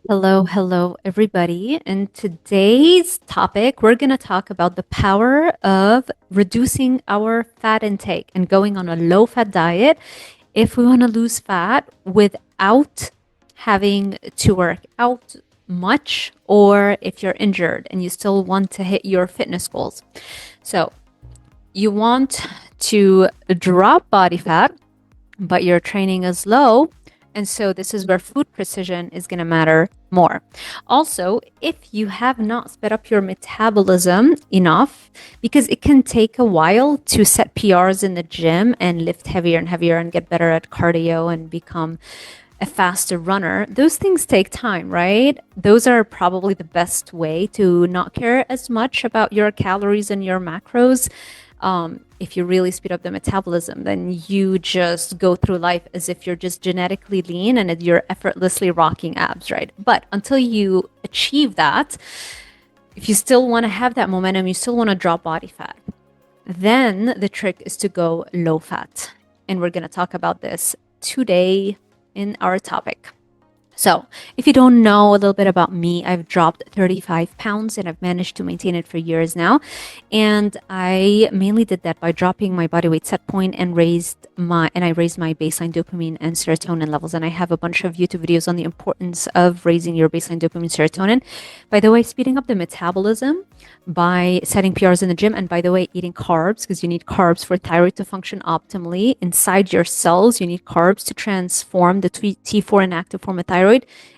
Hello, everybody. In today's topic, we're going to talk about the power of reducing our fat intake and going on a low fat diet if we want to lose fat without having to work out much, or if you're injured and you still want to hit your fitness goals. So, you want to drop body fat, but your training is low. And so this is where food precision is going to matter more. Also, if you have not sped up your metabolism enough, because it can take a while to set PRs in the gym and lift heavier and heavier and get better at cardio and become a faster runner, those things take time, right? Those are probably the best way to not care as much about your calories and your macros. If you really speed up the metabolism, then you just go through life as if you're just genetically lean and you're effortlessly rocking abs, right? But until you achieve that, if you still want to have that momentum, you still want to drop body fat, then the trick is to go low fat. And we're going to talk about this today in our topic. So, if you don't know a little bit about me, I've dropped 35 pounds and I've managed to maintain it for years now. And I mainly did that by dropping my body weight set point and I raised my baseline dopamine and serotonin levels. And I have a bunch of YouTube videos on the importance of raising your baseline dopamine serotonin. By the way, speeding up the metabolism by setting PRs in the gym, and by the way, eating carbs, because you need carbs for thyroid to function optimally. Inside your cells, you need carbs to transform the T4 inactive form of thyroid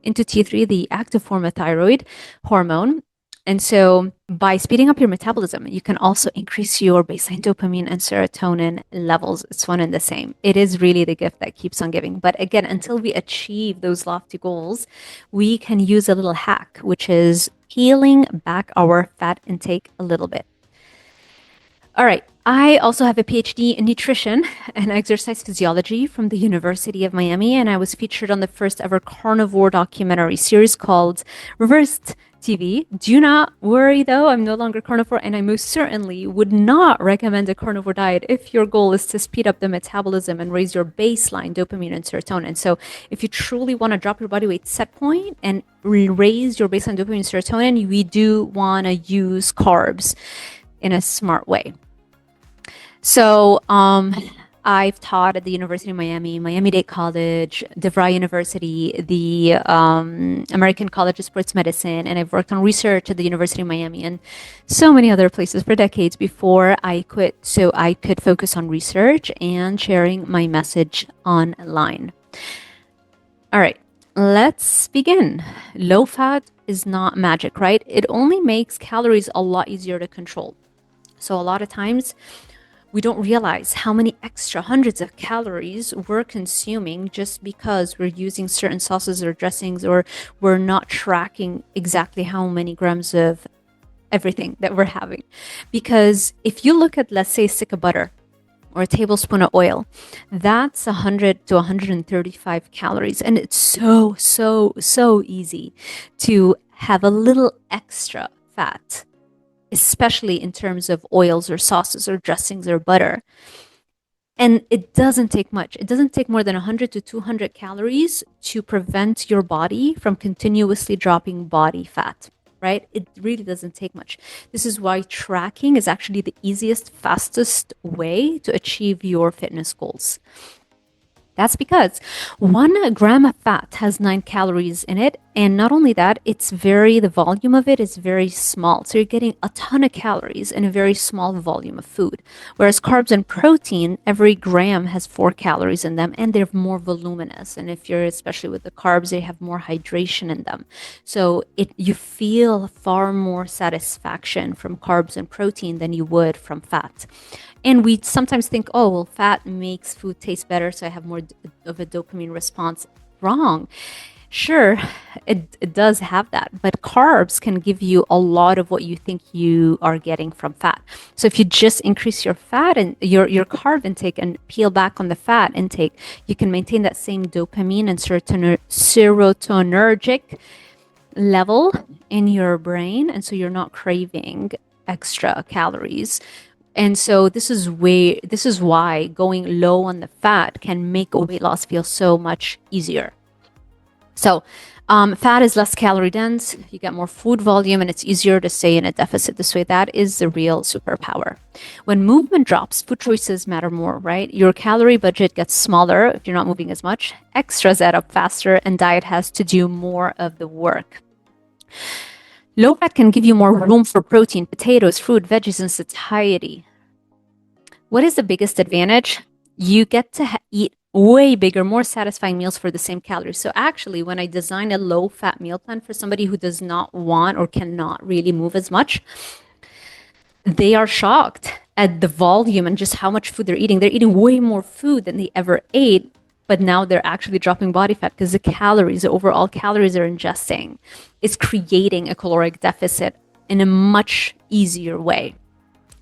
into T3, the active form of thyroid hormone. And so by speeding up your metabolism, you can also increase your baseline dopamine and serotonin levels. It's one and the same. It is really the gift that keeps on giving. But again, until we achieve those lofty goals, we can use a little hack, which is peeling back our fat intake a little bit. All right. I also have a PhD in nutrition and exercise physiology from the University of Miami, and I was featured on the first ever carnivore documentary series called Reversed TV. Do not worry though, I'm no longer carnivore, and I most certainly would not recommend a carnivore diet if your goal is to speed up the metabolism and raise your baseline dopamine and serotonin. So if you truly want to drop your body weight set point and raise your baseline dopamine and serotonin, we do want to use carbs in a smart way. So, I've taught at the University of Miami, Miami-Dade College, DeVry University, the American College of Sports Medicine, and I've worked on research at the University of Miami and so many other places for decades before I quit, so I could focus on research and sharing my message online. All right, let's begin. Low fat is not magic, right? It only makes calories a lot easier to control. So a lot of times, we don't realize how many extra hundreds of calories we're consuming just because we're using certain sauces or dressings, or we're not tracking exactly how many grams of everything that we're having. Because if you look at, let's say, a stick of butter or a tablespoon of oil, that's 100 to 135 calories. And it's so easy to have a little extra fat, especially in terms of oils or sauces or dressings or butter. And it doesn't take much. It doesn't take more than 100 to 200 calories to prevent your body from continuously dropping body fat, right? It really doesn't take much. This is why tracking is actually the easiest, fastest way to achieve your fitness goals. That's because 1 gram of fat has 9 calories in it. And not only that, the volume of it is very small. So you're getting a ton of calories in a very small volume of food. Whereas carbs and protein, every gram has 4 calories in them and they're more voluminous. And if you're, especially with the carbs, they have more hydration in them. So you feel far more satisfaction from carbs and protein than you would from fat. And we sometimes think, oh, well, fat makes food taste better, so I have more of a dopamine response. Wrong. Sure, it does have that, but carbs can give you a lot of what you think you are getting from fat. So if you just increase your fat and your carb intake and peel back on the fat intake, you can maintain that same dopamine and serotonergic level in your brain, and so you're not craving extra calories. And so this is why going low on the fat can make a weight loss feel so much easier. So Fat is less calorie dense, you get more food volume, and it's easier to stay in a deficit this way. That is the real superpower. When movement drops, food choices matter more, right? Your calorie budget gets smaller if you're not moving as much, extras add up faster, and diet has to do more of the work. Low fat can give you more room for protein, potatoes, fruit, veggies, and satiety. What is the biggest advantage? You get to eat way bigger, more satisfying meals for the same calories. So actually, when I design a low-fat meal plan for somebody who does not want or cannot really move as much, they are shocked at the volume and just how much food they're eating. They're eating way more food than they ever ate, but now they're actually dropping body fat because the overall calories they're ingesting is creating a caloric deficit in a much easier way.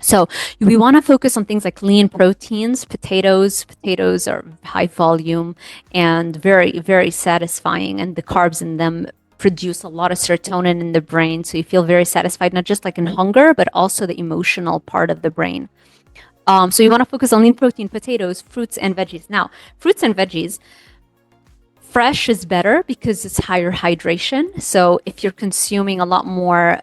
So we want to focus on things like lean proteins, potatoes. Potatoes are high volume and very, very satisfying, and the carbs in them produce a lot of serotonin in the brain. So you feel very satisfied, not just like in hunger, but also the emotional part of the brain. So you want to focus on lean protein, potatoes, fruits, and veggies. Now, fruits and veggies, fresh is better because it's higher hydration. So if you're consuming a lot more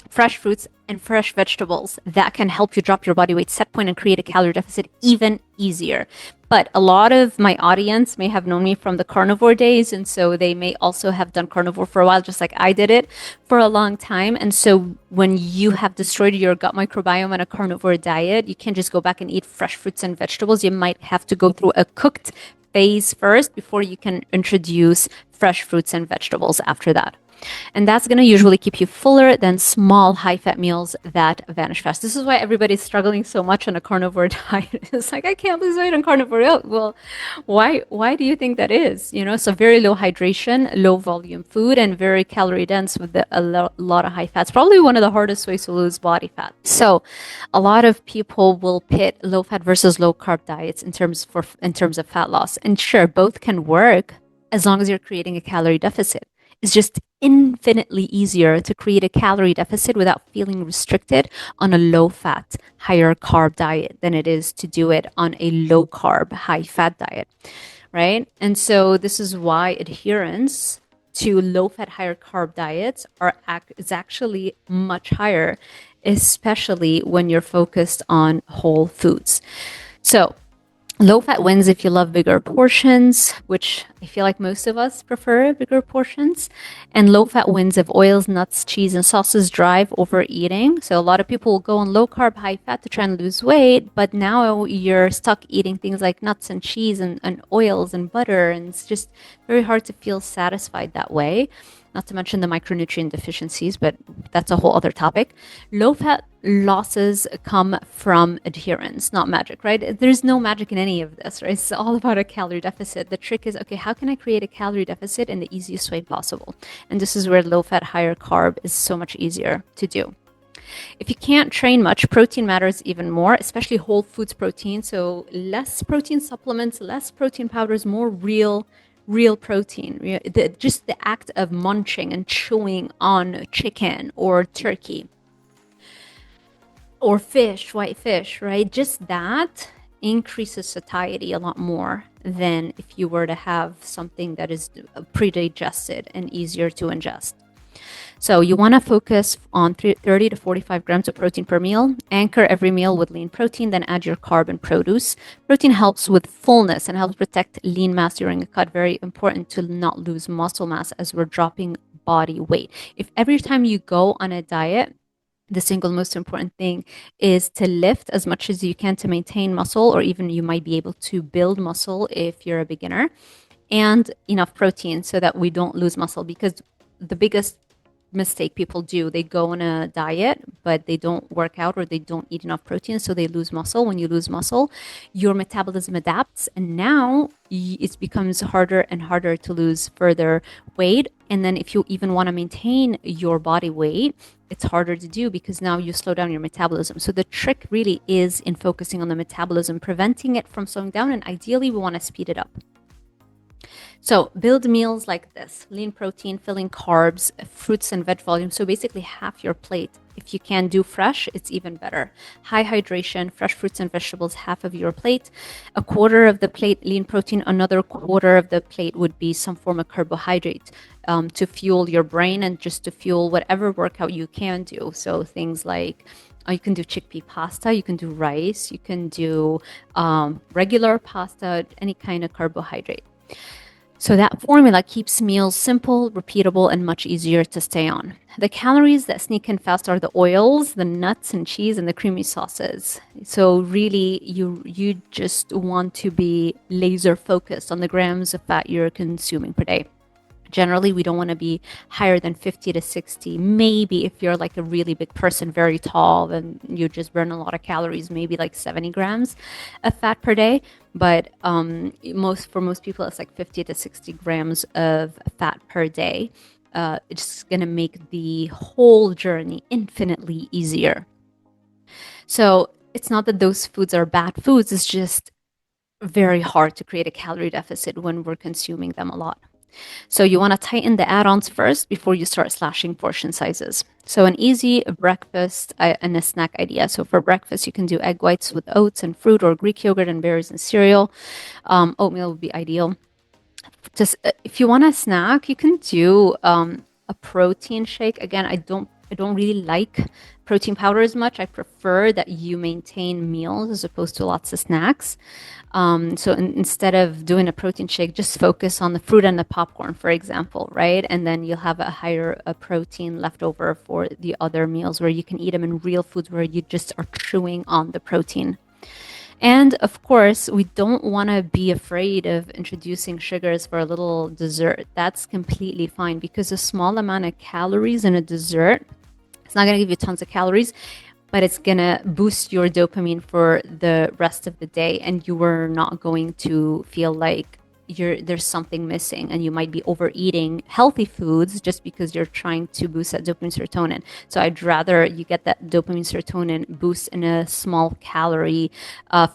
fresh fruits and fresh vegetables, that can help you drop your body weight set point and create a calorie deficit even easier. But a lot of my audience may have known me from the carnivore days, and so they may also have done carnivore for a while, just like I did it for a long time. And so when you have destroyed your gut microbiome on a carnivore diet, you can't just go back and eat fresh fruits and vegetables. You might have to go through a cooked phase first before you can introduce fresh fruits and vegetables after that. And that's going to usually keep you fuller than small high-fat meals that vanish fast. This is why everybody's struggling so much on a carnivore diet. It's like, I can't lose weight on carnivore. Oh, well, why do you think that is? So very low hydration, low volume food, and very calorie dense with a lot of high fats. Probably one of the hardest ways to lose body fat. So a lot of people will pit low fat versus low carb diets in terms of fat loss. And sure, both can work as long as you're creating a calorie deficit. It's just infinitely easier to create a calorie deficit without feeling restricted on a low-fat, higher-carb diet than it is to do it on a low-carb, high-fat diet, right? And so this is why adherence to low-fat, higher-carb diets is actually much higher, especially when you're focused on whole foods. So low fat wins if you love bigger portions, which I feel like most of us prefer bigger portions. And low fat wins if oils, nuts, cheese, and sauces drive overeating. So a lot of people will go on low carb, high fat to try and lose weight, but now you're stuck eating things like nuts and cheese and oils and butter, and it's just very hard to feel satisfied that way. Not to mention the micronutrient deficiencies, but that's a whole other topic. Low fat losses come from adherence, not magic, right? There's no magic in any of this, right? It's all about a calorie deficit. The trick is, okay, how can I create a calorie deficit in the easiest way possible? And this is where low fat, higher carb is so much easier to do. If you can't train much, protein matters even more, especially whole foods protein. So less protein supplements, less protein powders, more real protein. Just the act of munching and chewing on chicken or turkey or fish, white fish, right? Just that increases satiety a lot more than if you were to have something that is pre-digested and easier to ingest. So you want to focus on 30 to 45 grams of protein per meal. Anchor every meal with lean protein, then add your carb and produce. Protein helps with fullness and helps protect lean mass during a cut. Very important to not lose muscle mass as we're dropping body weight. If every time you go on a diet, the single most important thing is to lift as much as you can to maintain muscle, or even you might be able to build muscle if you're a beginner, and enough protein so that we don't lose muscle. Because the biggest mistake people do, they go on a diet but they don't work out or they don't eat enough protein, so they lose muscle. When you lose muscle, your metabolism adapts, and now it becomes harder and harder to lose further weight. And then if you even want to maintain your body weight, it's harder to do because now you slow down your metabolism. So the trick really is in focusing on the metabolism, preventing it from slowing down, and ideally we want to speed it up. So build meals like this: lean protein, filling carbs, fruits and veg volume. So basically half your plate. If you can do fresh, it's even better. High hydration, fresh fruits and vegetables, half of your plate. A quarter of the plate lean protein, another quarter of the plate would be some form of carbohydrate. to fuel your brain and just to fuel whatever workout you can do. So things like you can do chickpea pasta, you can do rice, you can do regular pasta, any kind of carbohydrate. So that formula keeps meals simple, repeatable, and much easier to stay on. The calories that sneak in fast are the oils, the nuts and cheese, and the creamy sauces. So really, you just want to be laser focused on the grams of fat you're consuming per day. Generally, we don't want to be higher than 50 to 60. Maybe if you're like a really big person, very tall, and you just burn a lot of calories, maybe like 70 grams of fat per day. But for most people, it's like 50 to 60 grams of fat per day. It's going to make the whole journey infinitely easier. So it's not that those foods are bad foods. It's just very hard to create a calorie deficit when we're consuming them a lot. So you want to tighten the add-ons first before you start slashing portion sizes. So an easy breakfast and a snack idea. So for breakfast, you can do egg whites with oats and fruit, or Greek yogurt and berries and cereal. Oatmeal would be ideal. Just if you want a snack, you can do a protein shake. Again, I don't really like protein powder as much. I prefer that you maintain meals as opposed to lots of snacks. So instead of doing a protein shake, just focus on the fruit and the popcorn, for example, right? And then you'll have a higher protein left over for the other meals, where you can eat them in real foods where you just are chewing on the protein. And of course, we don't want to be afraid of introducing sugars for a little dessert. That's completely fine, because a small amount of calories in a dessert, it's not going to give you tons of calories, but it's going to boost your dopamine for the rest of the day, and you are not going to feel like there's something missing, and you might be overeating healthy foods just because you're trying to boost that dopamine serotonin. So I'd rather you get that dopamine serotonin boost in a small calorie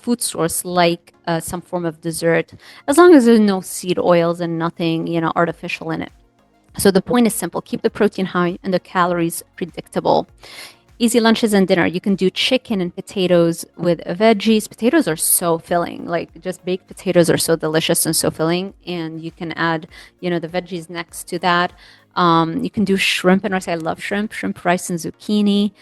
food source, like some form of dessert, as long as there's no seed oils and nothing artificial in it. So the point is simple: keep the protein high and the calories predictable. Easy lunches and dinner. You can do chicken and potatoes with veggies. Potatoes are so filling. Like, just baked potatoes are so delicious and so filling. And you can add, the veggies next to that. You can do shrimp and rice. I love shrimp, rice and zucchini.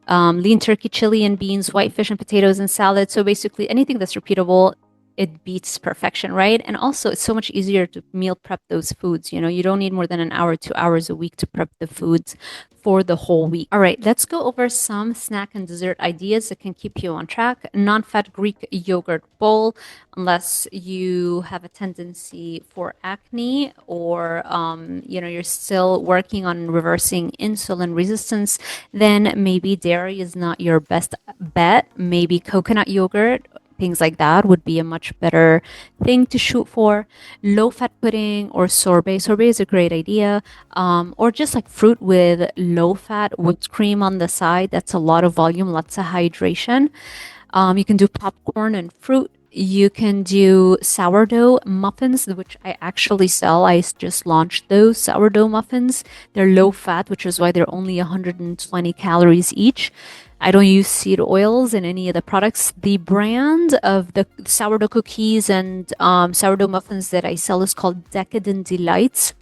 Lean turkey, chili and beans, white fish and potatoes and salad. So basically anything that's repeatable, it beats perfection, right? And also, it's so much easier to meal prep those foods. You don't need more than an hour, 2 hours a week to prep the foods for the whole week. All right, let's go over some snack and dessert ideas that can keep you on track. Non-fat Greek yogurt bowl, unless you have a tendency for acne, or you're still working on reversing insulin resistance, then maybe dairy is not your best bet. Maybe coconut yogurt, things like that would be a much better thing to shoot for. Low-fat pudding or sorbet. Sorbet is a great idea. Or just like fruit with low-fat whipped cream on the side. That's a lot of volume, lots of hydration. You can do popcorn and fruit. You can do sourdough muffins, which I actually sell. I just launched those sourdough muffins. They're low-fat, which is why they're only 120 calories each. I don't use seed oils in any of the products. The brand of the sourdough cookies and sourdough muffins that I sell is called Decadent Delights.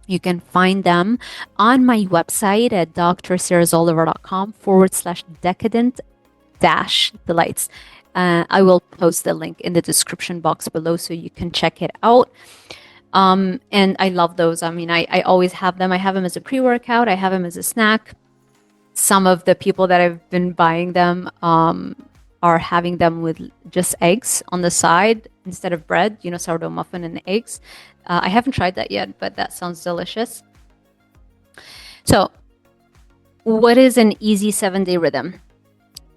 You can find them on my website at drsarahzoliver.com/decadent-delights. I will post the link in the description box below so you can check it out. And I love those. I mean, I always have them. I have them as a pre-workout. I have them as a snack. Some of the people that I've been buying them are having them with just eggs on the side instead of bread, sourdough muffin and eggs. I haven't tried that yet, but that sounds delicious. So what is an easy 7-day rhythm?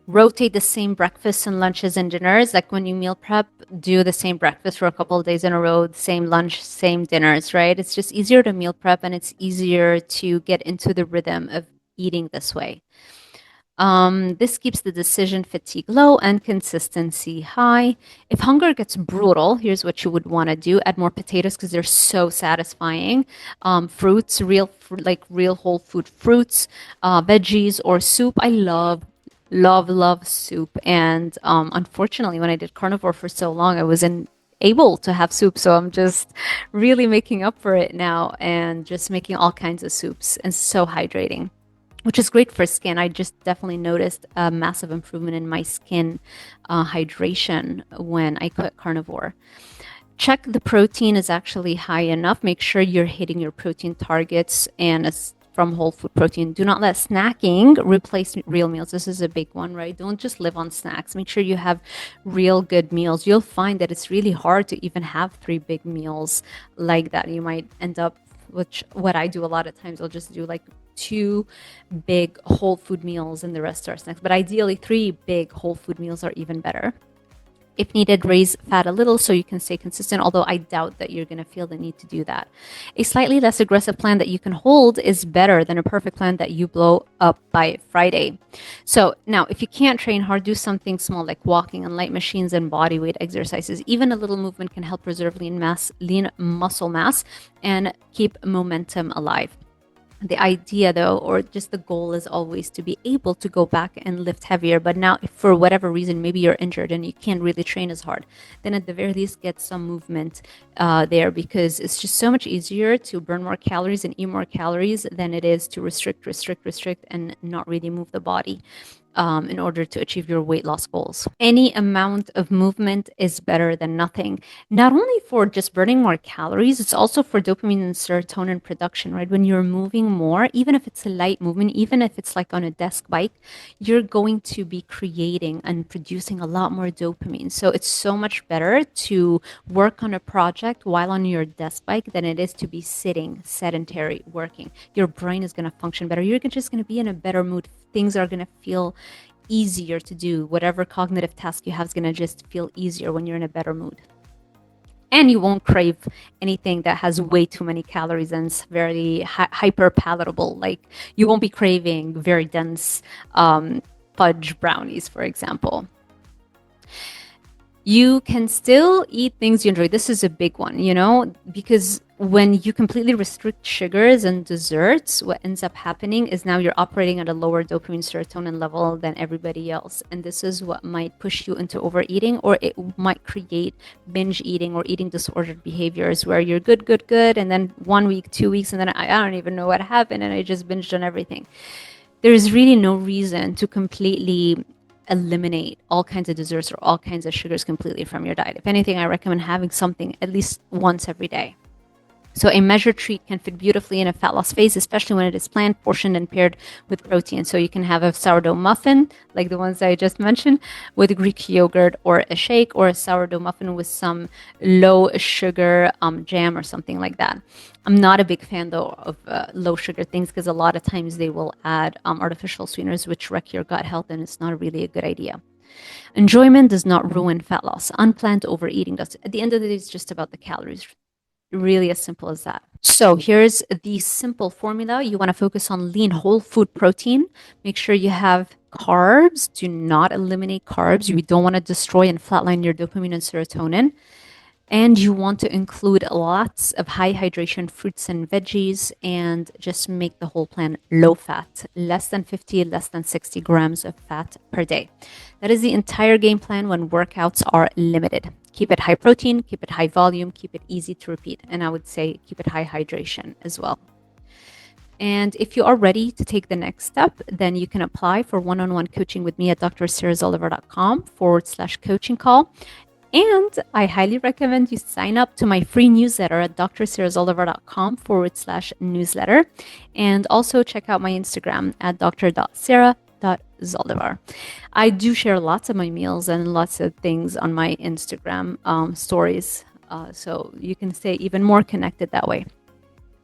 Rotate the same breakfasts and lunches and dinners. Like when you meal prep, do the same breakfast for a couple of days in a row, same lunch, same dinners, right? It's just easier to meal prep, and it's easier to get into the rhythm of eating this way. This keeps the decision fatigue low and consistency high. If hunger gets brutal, here's what you would want to do: add more potatoes because they're so satisfying. Fruits, real whole food fruits, veggies, or soup. I love soup. And unfortunately, when I did carnivore for so long, I was in able to have soup. So I'm just really making up for it now and just making all kinds of soups, and so hydrating, which is great for skin. I just definitely noticed a massive improvement in my skin hydration when I quit carnivore. Check the protein is actually high enough. Make sure you're hitting your protein targets and from whole food protein. Do not let snacking replace real meals. This is a big one, right? Don't just live on snacks. Make sure you have real good meals. You'll find that it's really hard to even have 3 big meals like that. You might end up, which what I do a lot of times, I'll just do like 2 big whole food meals and the rest are snacks. But ideally, 3 big whole food meals are even better. If needed, raise fat a little so you can stay consistent, although I doubt that you're going to feel the need to do that. A slightly less aggressive plan that you can hold is better than a perfect plan that you blow up by Friday. So now, if you can't train hard, do something small like walking on light machines and body weight exercises. Even a little movement can help preserve lean muscle mass and keep momentum alive. The idea, though, or just the goal, is always to be able to go back and lift heavier. But now, if for whatever reason, maybe you're injured and you can't really train as hard, then at the very least get some movement there, because it's just so much easier to burn more calories and eat more calories than it is to restrict, and not really move the body in order to achieve your weight loss goals. Any amount of movement is better than nothing, not only for just burning more calories, it's also for dopamine and serotonin production, right? When you're moving more, even if it's a light movement, even if it's like on a desk bike, you're going to be creating and producing a lot more dopamine. So it's so much better to work on a project while on your desk bike than it is to be sitting sedentary working. Your brain is going to function better. You're just going to be in a better mood. Things are going to feel easier to do. Whatever cognitive task you have is going to just feel easier when you're in a better mood. And you won't crave anything that has way too many calories and it's very hyper palatable. Like you won't be craving very dense fudge brownies, for example. You can still eat things you enjoy. This is a big one, because when you completely restrict sugars and desserts, what ends up happening is now you're operating at a lower dopamine serotonin level than everybody else. And this is what might push you into overeating, or it might create binge eating or eating disordered behaviors where you're good. And then 1 week, 2 weeks, and then I don't even know what happened and I just binged on everything. There's really no reason to completely eliminate all kinds of desserts or all kinds of sugars completely from your diet. If anything, I recommend having something at least once every day. So a measured treat can fit beautifully in a fat loss phase, especially when it is planned, portioned, and paired with protein. So you can have a sourdough muffin, like the ones I just mentioned, with Greek yogurt, or a shake, or a sourdough muffin with some low sugar jam or something like that. I'm not a big fan, though, of low sugar things, because a lot of times they will add artificial sweeteners, which wreck your gut health, and it's not really a good idea. Enjoyment does not ruin fat loss. Unplanned overeating does. At the end of the day, it's just about the calories. Really as simple as that. So here's the simple formula. You want to focus on lean whole food protein. Make sure you have carbs. Do not eliminate carbs. You don't want to destroy and flatline your dopamine and serotonin. And you want to include lots of high hydration fruits and veggies, and just make the whole plan low fat, less than 50, less than 60 grams of fat per day. That is the entire game plan when workouts are limited. Keep it high protein, keep it high volume, keep it easy to repeat. And I would say keep it high hydration as well. And if you are ready to take the next step, then you can apply for one-on-one coaching with me at drsarahzoliver.com/coaching call. And I highly recommend you sign up to my free newsletter at drsarahzoliver.com/newsletter. And also check out my Instagram at dr.sarah.zoliver. I do share lots of my meals and lots of things on my Instagram stories. So you can stay even more connected that way.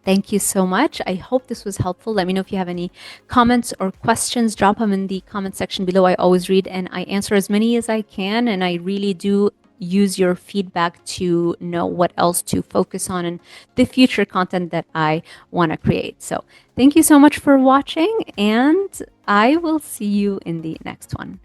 Thank you so much. I hope this was helpful. Let me know if you have any comments or questions. Drop them in the comment section below. I always read and I answer as many as I can. And I really do use your feedback to know what else to focus on in the future content that I want to create. So thank you so much for watching, and I will see you in the next one.